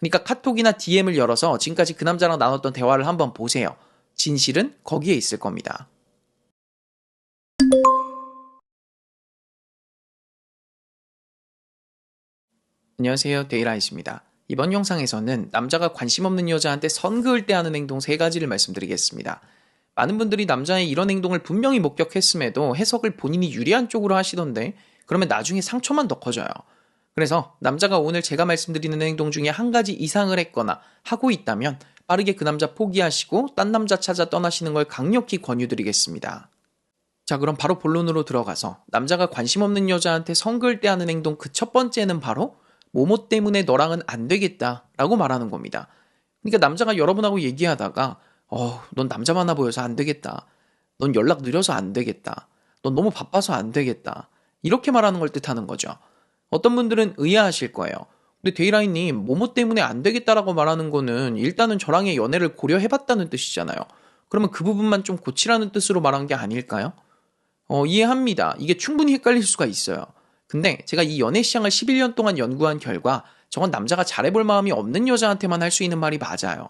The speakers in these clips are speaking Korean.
그러니까 카톡이나 DM을 열어서 지금까지 그 남자랑 나눴던 대화를 한번 보세요. 진실은 거기에 있을 겁니다. 안녕하세요, 데이라이트입니다. 이번 영상에서는 남자가 관심 없는 여자한테 선 그을 때 하는 행동 3가지를 말씀드리겠습니다. 많은 분들이 남자의 이런 행동을 분명히 목격했음에도 해석을 본인이 유리한 쪽으로 하시던데 그러면 나중에 상처만 더 커져요. 그래서 남자가 오늘 제가 말씀드리는 행동 중에 한 가지 이상을 했거나 하고 있다면 빠르게 그 남자 포기하시고 딴 남자 찾아 떠나시는 걸 강력히 권유드리겠습니다. 자, 그럼 바로 본론으로 들어가서 남자가 관심 없는 여자한테 선 그을 때 하는 행동 그 첫 번째는 바로 뭐뭐 때문에 너랑은 안 되겠다 라고 말하는 겁니다. 그러니까 남자가 여러분하고 얘기하다가 넌 남자 많아 보여서 안 되겠다. 넌 연락 느려서 안 되겠다. 넌 너무 바빠서 안 되겠다. 이렇게 말하는 걸 뜻하는 거죠. 어떤 분들은 의아하실 거예요. 근데 데이라인님 뭐뭐 때문에 안 되겠다라고 말하는 거는 일단은 저랑의 연애를 고려해봤다는 뜻이잖아요. 그러면 그 부분만 좀 고치라는 뜻으로 말한 게 아닐까요? 이해합니다. 이게 충분히 헷갈릴 수가 있어요. 근데 제가 이 연애 시장을 11년 동안 연구한 결과 저건 남자가 잘해볼 마음이 없는 여자한테만 할 수 있는 말이 맞아요.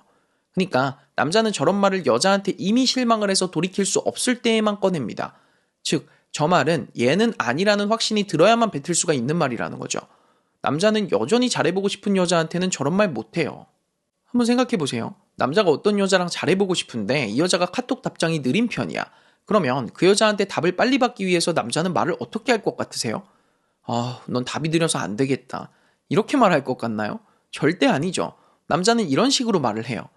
그러니까 남자는 저런 말을 여자한테 이미 실망을 해서 돌이킬 수 없을 때에만 꺼냅니다. 즉, 저 말은 얘는 아니라는 확신이 들어야만 뱉을 수가 있는 말이라는 거죠. 남자는 여전히 잘해보고 싶은 여자한테는 저런 말 못해요. 한번 생각해보세요. 남자가 어떤 여자랑 잘해보고 싶은데 이 여자가 카톡 답장이 느린 편이야. 그러면 그 여자한테 답을 빨리 받기 위해서 남자는 말을 어떻게 할 것 같으세요? 넌 답이 느려서 안 되겠다. 이렇게 말할 것 같나요? 절대 아니죠. 남자는 이런 식으로 말을 해요.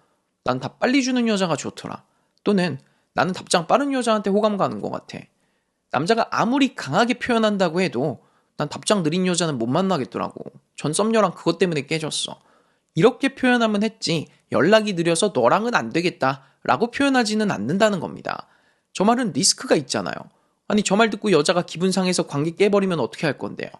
난 답 빨리 주는 여자가 좋더라. 또는 나는 답장 빠른 여자한테 호감 가는 것 같아. 남자가 아무리 강하게 표현한다고 해도 난 답장 느린 여자는 못 만나겠더라고. 전 썸녀랑 그것 때문에 깨졌어. 이렇게 표현하면 했지 연락이 느려서 너랑은 안 되겠다 라고 표현하지는 않는다는 겁니다. 저 말은 리스크가 있잖아요. 아니 저 말 듣고 여자가 기분 상해서 관계 깨버리면 어떻게 할 건데요.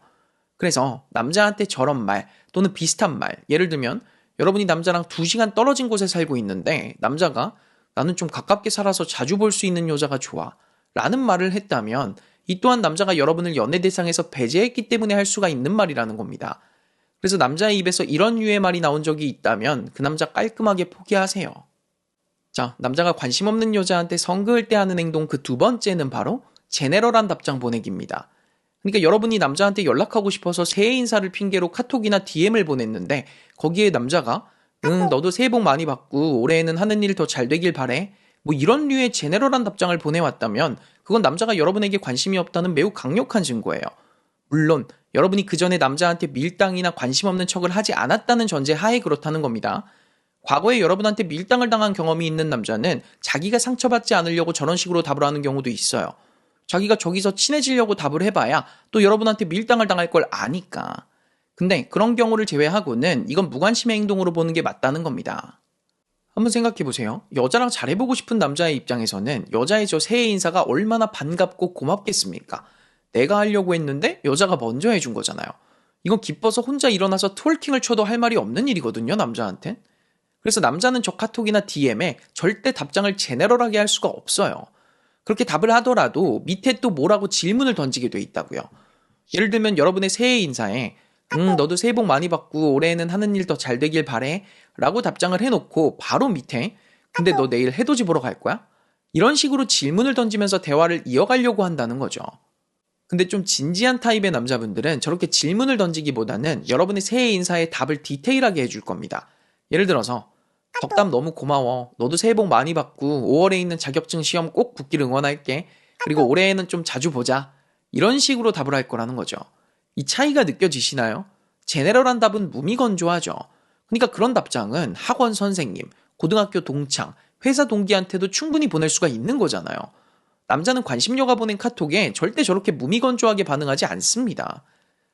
그래서 남자한테 저런 말 또는 비슷한 말, 예를 들면 여러분이 남자랑 2시간 떨어진 곳에 살고 있는데 남자가 나는 좀 가깝게 살아서 자주 볼 수 있는 여자가 좋아 라는 말을 했다면 이 또한 남자가 여러분을 연애 대상에서 배제했기 때문에 할 수가 있는 말이라는 겁니다. 그래서 남자의 입에서 이런 류의 말이 나온 적이 있다면 그 남자 깔끔하게 포기하세요. 자, 남자가 관심 없는 여자한테 선 그을 때 하는 행동 그 두 번째는 바로 제네럴한 답장 보내기입니다. 그러니까 여러분이 남자한테 연락하고 싶어서 새해 인사를 핑계로 카톡이나 DM을 보냈는데 거기에 남자가 응, 너도 새해 복 많이 받고 올해에는 하는 일 더 잘 되길 바래. 뭐 이런 류의 제네럴한 답장을 보내왔다면 그건 남자가 여러분에게 관심이 없다는 매우 강력한 증거예요. 물론 여러분이 그 전에 남자한테 밀당이나 관심 없는 척을 하지 않았다는 전제 하에 그렇다는 겁니다. 과거에 여러분한테 밀당을 당한 경험이 있는 남자는 자기가 상처받지 않으려고 저런 식으로 답을 하는 경우도 있어요. 자기가 저기서 친해지려고 답을 해봐야 또 여러분한테 밀당을 당할 걸 아니까. 근데 그런 경우를 제외하고는 이건 무관심의 행동으로 보는 게 맞다는 겁니다. 한번 생각해보세요. 여자랑 잘해보고 싶은 남자의 입장에서는 여자의 저 새해 인사가 얼마나 반갑고 고맙겠습니까? 내가 하려고 했는데 여자가 먼저 해준 거잖아요. 이건 기뻐서 혼자 일어나서 트월킹을 쳐도 할 말이 없는 일이거든요, 남자한텐. 그래서 남자는 저 카톡이나 DM에 절대 답장을 제네럴하게 할 수가 없어요. 그렇게 답을 하더라도 밑에 또 뭐라고 질문을 던지게 돼 있다고요. 예를 들면 여러분의 새해 인사에 너도 새해 복 많이 받고 올해에는 하는 일 더 잘 되길 바래 라고 답장을 해놓고 바로 밑에 근데 너 내일 해돋이 보러 갈 거야? 이런 식으로 질문을 던지면서 대화를 이어가려고 한다는 거죠. 근데 좀 진지한 타입의 남자분들은 저렇게 질문을 던지기보다는 여러분의 새해 인사에 답을 디테일하게 해줄 겁니다. 예를 들어서 덕담 너무 고마워. 너도 새해 복 많이 받고 5월에 있는 자격증 시험 꼭 붙길 응원할게. 그리고 올해에는 좀 자주 보자. 이런 식으로 답을 할 거라는 거죠. 이 차이가 느껴지시나요? 제네럴한 답은 무미건조하죠. 그러니까 그런 답장은 학원 선생님, 고등학교 동창, 회사 동기한테도 충분히 보낼 수가 있는 거잖아요. 남자는 관심녀가 보낸 카톡에 절대 저렇게 무미건조하게 반응하지 않습니다.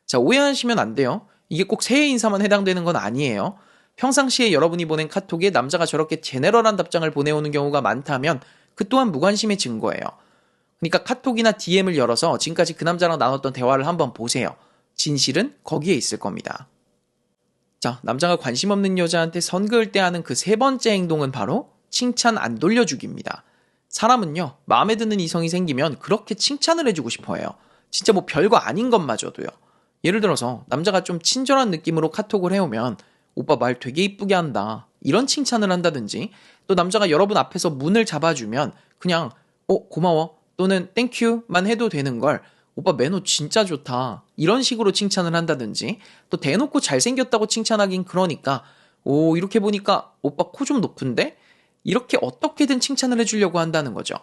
자, 오해하시면 안 돼요. 이게 꼭 새해 인사만 해당되는 건 아니에요. 평상시에 여러분이 보낸 카톡에 남자가 저렇게 제네럴한 답장을 보내오는 경우가 많다면 그 또한 무관심의 증거예요. 그러니까 카톡이나 DM을 열어서 지금까지 그 남자랑 나눴던 대화를 한번 보세요. 진실은 거기에 있을 겁니다. 자, 남자가 관심 없는 여자한테 선 그을 때 하는 그 세 번째 행동은 바로 칭찬 안 돌려주기입니다. 사람은요, 마음에 드는 이성이 생기면 그렇게 칭찬을 해주고 싶어 해요. 진짜 뭐 별거 아닌 것마저도요. 예를 들어서 남자가 좀 친절한 느낌으로 카톡을 해오면 오빠 말 되게 이쁘게 한다. 이런 칭찬을 한다든지, 또 남자가 여러분 앞에서 문을 잡아주면 그냥 고마워 또는 땡큐만 해도 되는 걸 오빠 매너 진짜 좋다. 이런 식으로 칭찬을 한다든지, 또 대놓고 잘생겼다고 칭찬하긴 그러니까 오, 이렇게 보니까 오빠 코 좀 높은데? 이렇게 어떻게든 칭찬을 해주려고 한다는 거죠.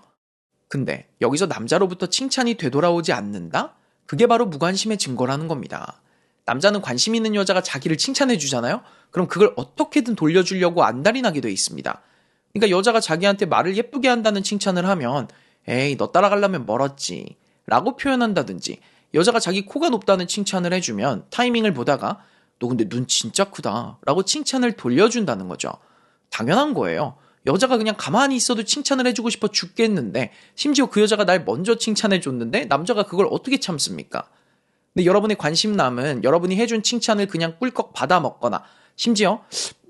근데 여기서 남자로부터 칭찬이 되돌아오지 않는다? 그게 바로 무관심의 증거라는 겁니다. 남자는 관심 있는 여자가 자기를 칭찬해 주잖아요? 그럼 그걸 어떻게든 돌려주려고 안달이 나게 돼 있습니다. 그러니까 여자가 자기한테 말을 예쁘게 한다는 칭찬을 하면 에이, 너 따라가려면 멀었지 라고 표현한다든지, 여자가 자기 코가 높다는 칭찬을 해주면 타이밍을 보다가 너 근데 눈 진짜 크다 라고 칭찬을 돌려준다는 거죠. 당연한 거예요. 여자가 그냥 가만히 있어도 칭찬을 해주고 싶어 죽겠는데, 심지어 그 여자가 날 먼저 칭찬해줬는데 남자가 그걸 어떻게 참습니까? 근데 여러분의 관심남은 여러분이 해준 칭찬을 그냥 꿀꺽 받아 먹거나, 심지어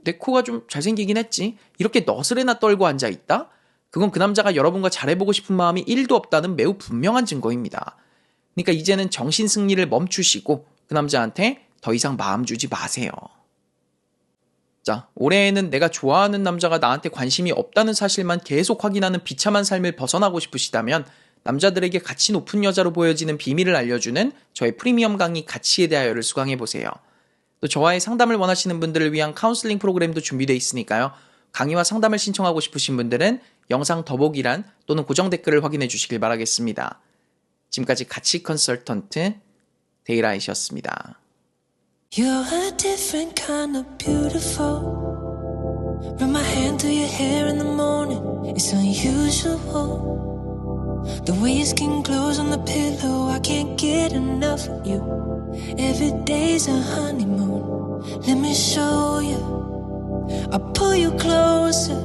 내 코가 좀 잘생기긴 했지 이렇게 너스레나 떨고 앉아있다? 그건 그 남자가 여러분과 잘해보고 싶은 마음이 1도 없다는 매우 분명한 증거입니다. 그러니까 이제는 정신승리를 멈추시고 그 남자한테 더 이상 마음 주지 마세요. 자, 올해에는 내가 좋아하는 남자가 나한테 관심이 없다는 사실만 계속 확인하는 비참한 삶을 벗어나고 싶으시다면 남자들에게 가치 높은 여자로 보여지는 비밀을 알려주는 저의 프리미엄 강의 가치에 대하여를 수강해보세요. 또 저와의 상담을 원하시는 분들을 위한 카운슬링 프로그램도 준비되어 있으니까요. 강의와 상담을 신청하고 싶으신 분들은 영상 더보기란 또는 고정 댓글을 확인해 주시길 바라겠습니다. 지금까지 가치 컨설턴트 데이라이셨습니다. You're a different kind of beautiful. Run my hand through your hair in the morning. It's unusual. The way your skin glows on the pillow, I can't get enough of you. Every day's a honeymoon. Let me show you. I'll pull you closer.